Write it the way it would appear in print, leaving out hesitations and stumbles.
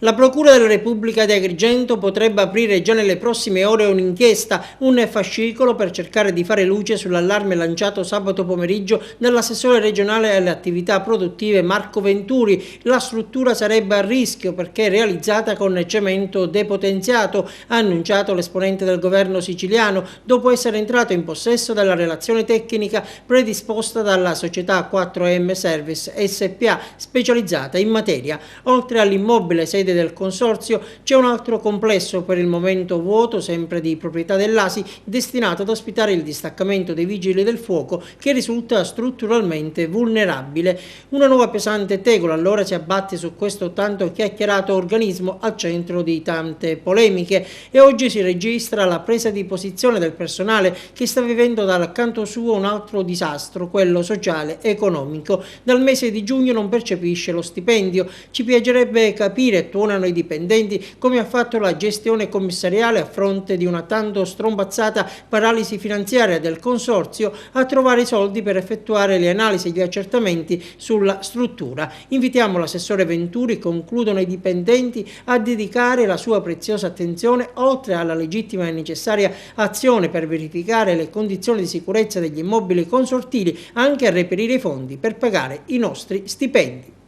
La Procura della Repubblica di Agrigento potrebbe aprire già nelle prossime ore un'inchiesta, un fascicolo per cercare di fare luce sull'allarme lanciato sabato pomeriggio dall'assessore regionale alle attività produttive Marco Venturi. La struttura sarebbe a rischio perché realizzata con cemento depotenziato, ha annunciato l'esponente del governo siciliano, dopo essere entrato in possesso della relazione tecnica predisposta dalla società 4M Service SPA, specializzata in materia. Oltre all'immobile sede del consorzio c'è un altro complesso per il momento vuoto, sempre di proprietà dell'ASI, destinato ad ospitare il distaccamento dei vigili del fuoco che risulta strutturalmente vulnerabile. Una nuova pesante tegola allora si abbatte su questo tanto chiacchierato organismo al centro di tante polemiche e oggi si registra la presa di posizione del personale che sta vivendo dal canto suo un altro disastro, quello sociale e economico. Dal mese di giugno non percepisce lo stipendio. Ci piacerebbe capire, tuonano i dipendenti, come ha fatto la gestione commissariale a fronte di una tanto strombazzata paralisi finanziaria del consorzio a trovare i soldi per effettuare le analisi e gli accertamenti sulla struttura. Invitiamo l'assessore Venturi, concludono i dipendenti, a dedicare la sua preziosa attenzione, oltre alla legittima e necessaria azione per verificare le condizioni di sicurezza degli immobili consortili, anche a reperire i fondi per pagare i nostri stipendi.